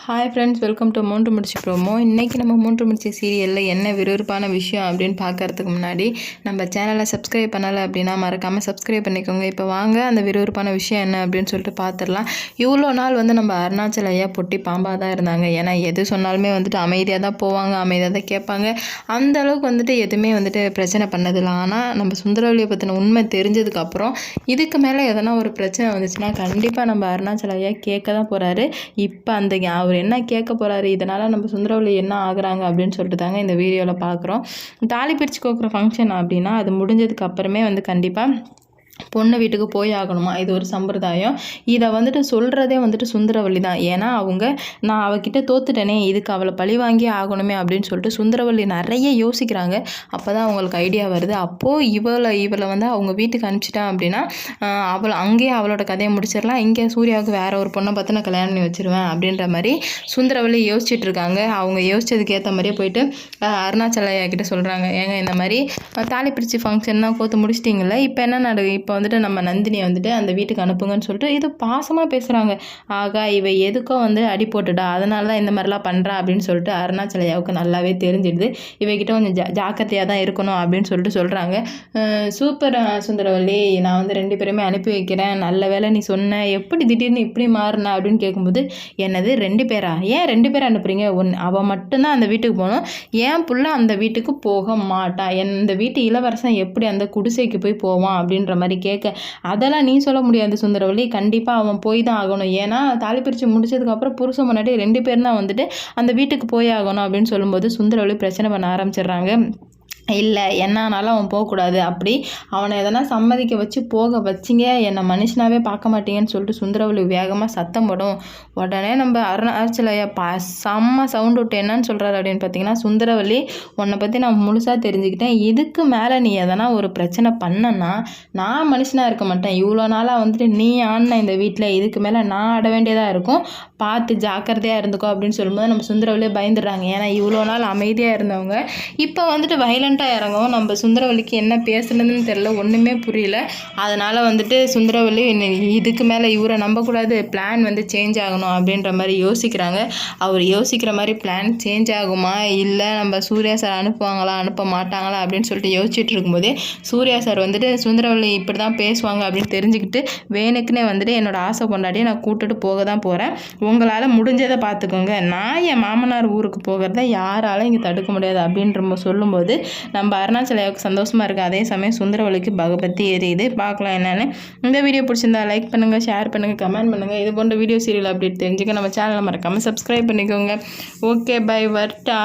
Hi friends, welcome to மூன்று முடிச்சு promo. இன்றைக்கி நம்ம மூன்று முடிச்சு சீரியலில் என்ன விறுவிறுப்பான விஷயம் அப்படின்னு பார்க்கறதுக்கு முன்னாடி நம்ம சேனலை சப்ஸ்கிரைப் பண்ணலை அப்படின்னா மறக்காமல் சப்ஸ்கிரைப் பண்ணிக்கோங்க. இப்போ வாங்க அந்த விறுவிறுப்பான விஷயம் என்ன அப்படின்னு சொல்லிட்டு பார்த்துடலாம். இவ்வளோ நாள் நம்ம அருணாச்சல ஐயா பொட்டி பாம்பாக தான் இருந்தாங்க. ஏன்னா எது சொன்னாலுமே அமைதியாக தான் போவாங்க, அமைதியாக தான் கேட்பாங்க. அந்த அளவுக்கு எதுவுமே பிரச்சனை பண்ணதில்லை. ஆனால் நம்ம சுந்தரவல்லியை பற்றின உண்மை தெரிஞ்சதுக்கப்புறம் இதுக்கு மேலே எதனா ஒரு பிரச்சனை வந்துச்சுன்னா கண்டிப்பாக நம்ம அருணாச்சல ஐயா கேட்க தான் போகிறாரு. இப்போ அவர் என்ன கேட்க போகிறாரு, இதனால் நம்ம சுந்தரவல்லி என்ன ஆகுறாங்க அப்படின்னு சொல்லிட்டு தாங்க இந்த வீடியோவில் பார்க்குறோம். தாலி பிரித்து கோக்குற ஃபங்க்ஷன் அப்படின்னா அது முடிஞ்சதுக்கு அப்புறமே கண்டிப்பாக பொண்ணு வீட்டுக்கு போய் ஆகணுமா, இது ஒரு சம்பிரதாயம். இதை சொல்கிறதே சுந்தரவல்லி தான். ஏன்னா நான் அவகிட்ட தோத்துட்டேனே, இதுக்கு அவளை பழி வாங்கி ஆகணுமே அப்படின்னு சொல்லிட்டு சுந்தரவல்லி நிறைய யோசிக்கிறாங்க. அப்போ தான் அவங்களுக்கு ஐடியா வருது. அப்போது இவளை அவங்க வீட்டுக்கு அனுப்பிச்சிட்டான் அப்படின்னா அங்கேயே அவளோட கதையை முடிச்சிடலாம். இங்கே சூர்யாவுக்கு வேற ஒரு பொண்ணை பார்த்து நான் கல்யாணம் பண்ணி வச்சிருவேன் அப்படின்ற மாதிரி சுந்தரவல்லி யோசிச்சுட்டு இருக்காங்க. அவங்க யோசிச்சதுக்கு ஏற்ற மாதிரியே போயிட்டு அருணாச்சல ஐயா கிட்ட சொல்கிறாங்க, ஏங்க இந்த மாதிரி தாலி பிரிச்சு ஃபங்க்ஷன் தான் கோத்து முடிச்சிட்டிங்களே, இப்போ என்ன நடக்குது, இப்போ நம்ம நந்தினியை அந்த வீட்டுக்கு அனுப்புங்கன்னு சொல்லிட்டு இது பாசமாக பேசுகிறாங்க. ஆகா, இவ எதுக்கோ அடி போட்டுடா, அதனால தான் இந்த மாதிரிலாம் பண்ணுறா அப்படின்னு சொல்லிட்டு அருணாச்சலையாவுக்கு நல்லாவே தெரிஞ்சிடுது. இவகிட்ட கொஞ்சம் ஜாக்கிரதையாக தான் இருக்கணும் அப்படின்னு சொல்லிட்டு சொல்கிறாங்க. சூப்பர் சுந்தரவல்லி, நான் 2 பேருமே அனுப்பி வைக்கிறேன், நல்ல வேலை நீ சொன்ன, எப்படி திடீர்னு இப்படி மாறின அப்படின்னு கேட்கும்போது, என்னது 2 பேரா, ஏன் 2 பேரை அனுப்புறீங்க, அவள் மட்டும்தான் அந்த வீட்டுக்கு போகணும், ஏன் புள்ள அந்த வீட்டுக்கு போக மாட்டா, இந்த வீட்டு இளவரசன் எப்படி அந்த குடிசைக்கு போய் போவான் அப்படின்ற மாதிரி கேட்க, அதெல்லாம் நீ சொல்ல முடியாது சுந்தரவல்லி, கண்டிப்பாக அவன் போய் தான் ஆகணும். ஏன்னா தாலி பிரித்து முடிச்சதுக்கப்புறம் புருஷன் முன்னாடி 2 பேர் தான் அந்த வீட்டுக்கு போய் ஆகணும் அப்படின்னு சொல்லும்போது சுந்தரவல்லி பிரச்சனை பண்ண ஆரம்பிச்சிடுறாங்க. இல்லை, என்னானாலும் அவன் போகக்கூடாது, அப்படி அவனை எதனா சம்மதிக்க வச்சு போக வச்சிங்க, என்னை மனுஷனாவே பார்க்க மாட்டீங்கன்னு சொல்லிட்டு சுந்தரவல்லி வேகமாக சத்தம் போடும். உடனே நம்ம அருணாச்சலையா செம்ம சவுண்ட் விட்டு என்னன்னு சொல்கிறாரு அப்படின்னு பார்த்தீங்கன்னா, சுந்தரவல்லி, உன்னை பற்றி நான் முழுசாக தெரிஞ்சுக்கிட்டேன், இதுக்கு மேலே நீ எதனா ஒரு பிரச்சனை பண்ணனா நான் மனுஷனாக இருக்க மாட்டேன், இவ்வளோ நாளாக நீ ஆடின இந்த வீட்டில் இதுக்கு மேலே நான் ஆட வேண்டியதாக இருக்கும், பார்த்து ஜாக்கிரதையாக இருந்துக்கோ அப்படின்னு சொல்லும்போது நம்ம சுந்தரவல்லியே பயந்துடுறாங்க. ஏன்னா இவ்வளோ நாள் அமைதியாக இருந்தவங்க இப்போ வைலண்ட் இறங்கவும் நம்ம சுந்தரவல்லிக்கு என்ன பேசுனதுன்னு தெரியல, ஒன்றுமே புரியல. அதனால் சுந்தரவல்லி இதுக்கு மேலே இவரை நம்பக்கூடாது, பிளான் சேஞ்ச் ஆகணும் அப்படின்ற மாதிரி யோசிக்கிறாங்க. அவர் யோசிக்கிற மாதிரி பிளான் சேஞ்ச் ஆகுமா, இல்லை நம்ம சூர்யா சார் அனுப்புவாங்களா அனுப்ப மாட்டாங்களா அப்படின்னு சொல்லிட்டு யோசிச்சுட்டு இருக்கும்போதே சூர்யா சார் சுந்தரவல்லி இப்படி தான் பேசுவாங்க அப்படின்னு தெரிஞ்சுக்கிட்டு வேணுக்குன்னே என்னோட ஆசை கொண்டாடி நான் கூட்டுட்டு போக தான் போகிறேன், உங்களால் முடிஞ்சதை பார்த்துக்கோங்க, நான் என் மாமனார் ஊருக்கு போகிறத யாராலும் இங்கே தடுக்க முடியாது அப்படின்ற சொல்லும்போது நம்ம அருணாச்சலையாவுக்கு சந்தோஷமாக இருக்குது. அதே சமயம் சுந்தரவல்லிக்கு பகபத்தி எரியுது. பார்க்கலாம் என்னென்னு. இந்த வீடியோ பிடிச்சிருந்தா லைக் பண்ணுங்கள், ஷேர் பண்ணுங்கள், கமெண்ட் பண்ணுங்கள். இது போன்ற வீடியோ சீரியல் அப்டேட் தெரிஞ்சுக்க நம்ம சேனலை மறக்காமல் சப்ஸ்கிரைப் பண்ணிக்கோங்க. ஓகே, பை, வரட்டா.